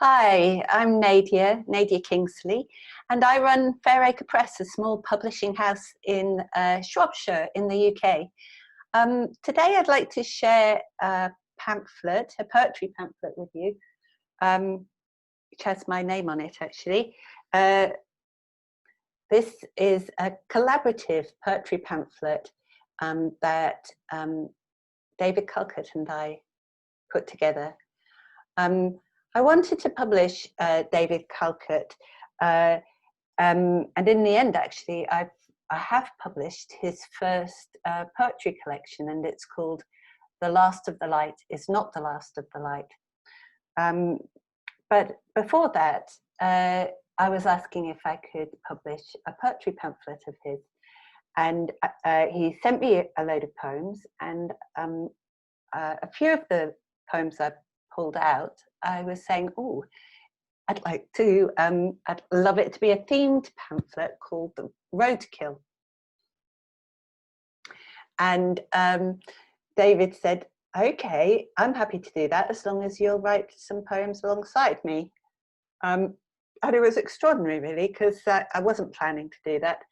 Hi, I'm Nadia Kingsley, and I run Fairacre Press, a small publishing house in Shropshire in the UK. Today I'd like to share a pamphlet, a poetry pamphlet with you, which has my name on it actually. This is a collaborative poetry pamphlet that David Calcutt and I put together. I wanted to publish David Calcutt, and in the end, actually, I have published his first poetry collection, and it's called "The Last of the Light is Not the Last of the Light." But before that, I was asking if I could publish a poetry pamphlet of his, and he sent me a load of poems, and a few of the poems I pulled out, I was saying, oh, I'd love it to be a themed pamphlet called The Roadkill. And David said, okay, I'm happy to do that as long as you'll write some poems alongside me. And it was extraordinary, really, because I wasn't planning to do that.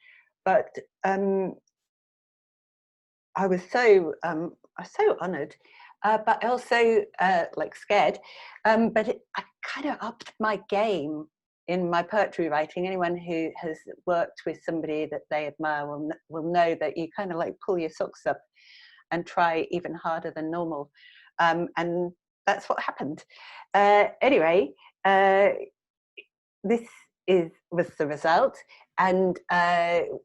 But I was so honoured. But also like scared, but I kind of upped my game in my poetry writing. Anyone who has worked with somebody that they admire will know that you kind of like pull your socks up and try even harder than normal, and that's what happened. Anyway, this was the result, and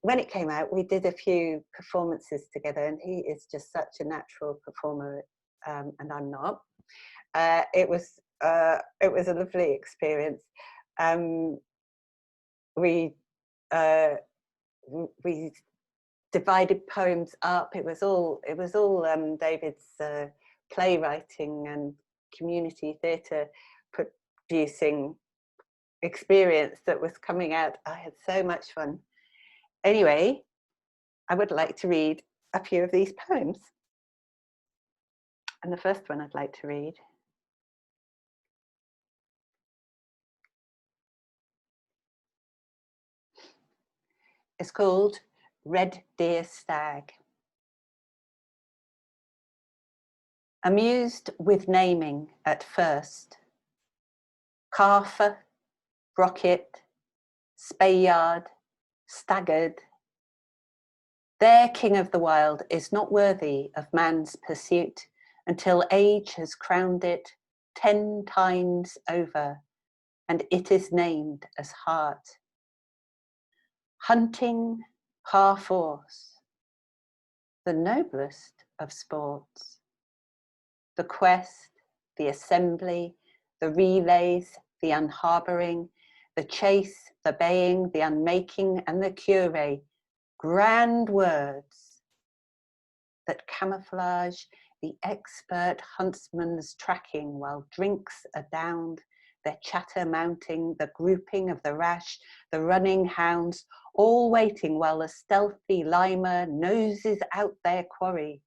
when it came out, we did a few performances together, and he is just such a natural performer. And I'm not. It was a lovely experience. We divided poems up. It was all David's playwriting and community theatre producing experience that was coming out. I had so much fun. Anyway, I would like to read a few of these poems. And the first one I'd like to read is called Red Deer Stag. Amused with naming at first, Carfer, Brocket, Spayard, Staggard, their king of the wild is not worthy of man's pursuit until age has crowned it 10 times over, and it is named as heart. Hunting par force, the noblest of sports. The quest, the assembly, the relays, the unharbouring, the chase, the baying, the unmaking, and the curé, grand words that camouflage the expert huntsman's tracking while drinks are downed, their chatter mounting, the grouping of the rash, the running hounds, all waiting while the stealthy limer noses out their quarry.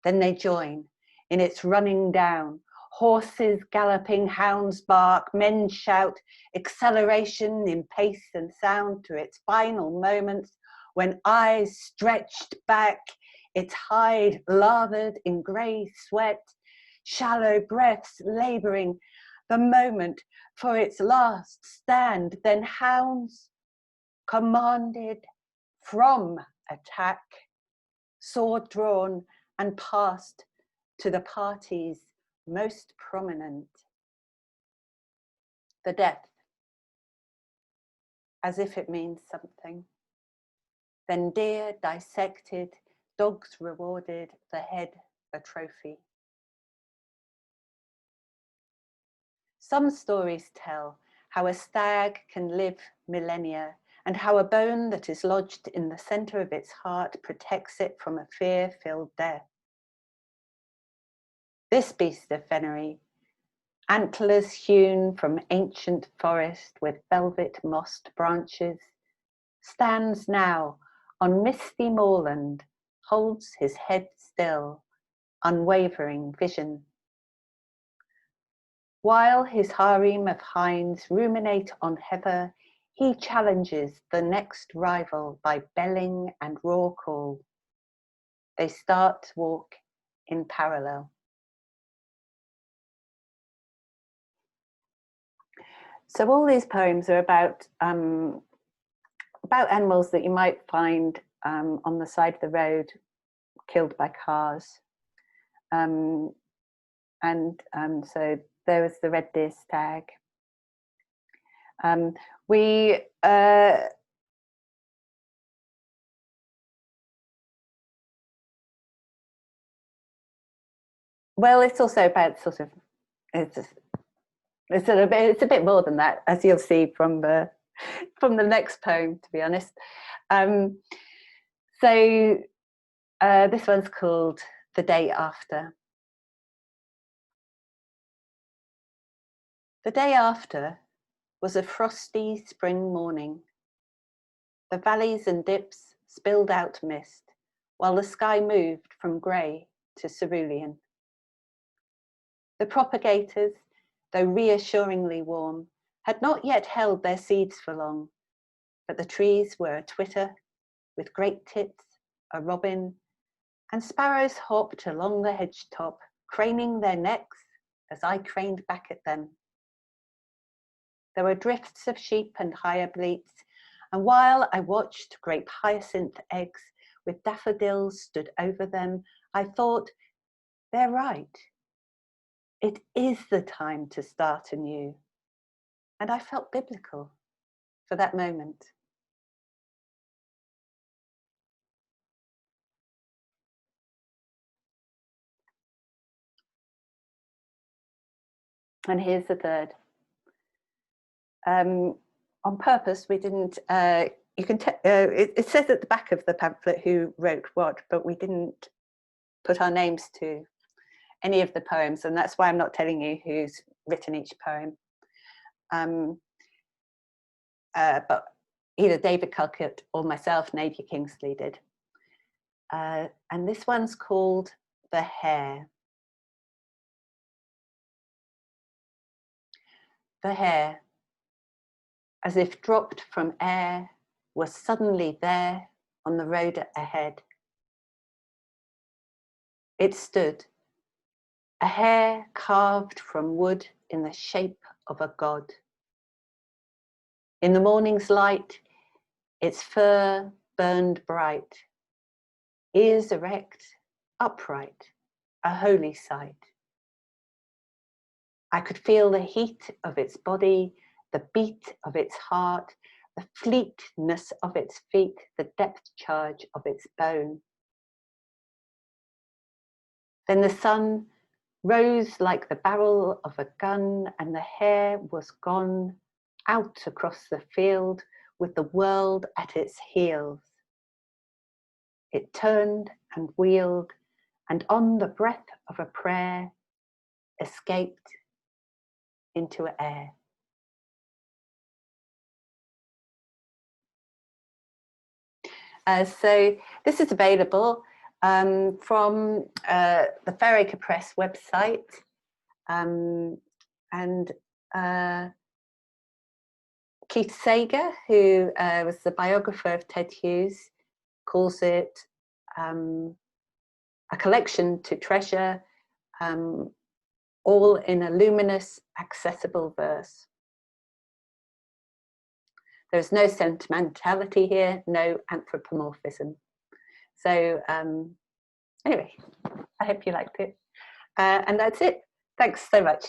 Then they join in its running down, horses galloping, hounds bark, men shout, acceleration in pace and sound to its final moments when eyes stretched back, its hide lathered in grey sweat, shallow breaths labouring the moment for its last stand, then hounds commanded from attack, sword drawn and passed to the party's most prominent, the death, as if it means something. Then deer dissected, dogs rewarded, the head a trophy. Some stories tell how a stag can live millennia, and how a bone that is lodged in the centre of its heart protects it from a fear-filled death. This beast of venery, antlers hewn from ancient forest with velvet mossed branches, stands now on misty moorland, holds his head still, unwavering vision. While his harem of hinds ruminate on heather, he challenges the next rival by belling and roar call. They start to walk in parallel. So all these poems are about animals that you might find on the side of the road, killed by cars. So there was the red deer stag. Well, it's also about sort of, it's a bit more than that, as you'll see from the next poem, to be honest. This one's called The Day After. The day after was a frosty spring morning. The valleys and dips spilled out mist, while the sky moved from grey to cerulean. The propagators, though reassuringly warm, had not yet held their seeds for long, but the trees were a-twitter, with great tits, a robin, and sparrows hopped along the hedge top, craning their necks as I craned back at them. There were drifts of sheep and higher bleats, and while I watched grape hyacinth eggs with daffodils stood over them, I thought, they're right. It is the time to start anew. And I felt biblical for that moment. And here's the third. On purpose, we didn't, it says at the back of the pamphlet who wrote what, but we didn't put our names to any of the poems, and that's why I'm not telling you who's written each poem. But either David Calcutt or myself, Nadia Kingsley, did. And this one's called The Hare. The hare, as if dropped from air, was suddenly there on the road ahead. It stood, a hare carved from wood in the shape of a god. In the morning's light, its fur burned bright, ears erect, upright, a holy sight. I could feel the heat of its body, the beat of its heart, the fleetness of its feet, the depth charge of its bone. Then the sun rose like the barrel of a gun, and the hare was gone out across the field with the world at its heels. It turned and wheeled, and on the breath of a prayer, escaped into air. So this is available from the Fairacre Press website, and Keith Sagar, who was the biographer of Ted Hughes, calls it a collection to treasure, all in a luminous, accessible verse. There's no sentimentality here, no anthropomorphism. So anyway, I hope you liked it. And that's it. Thanks so much.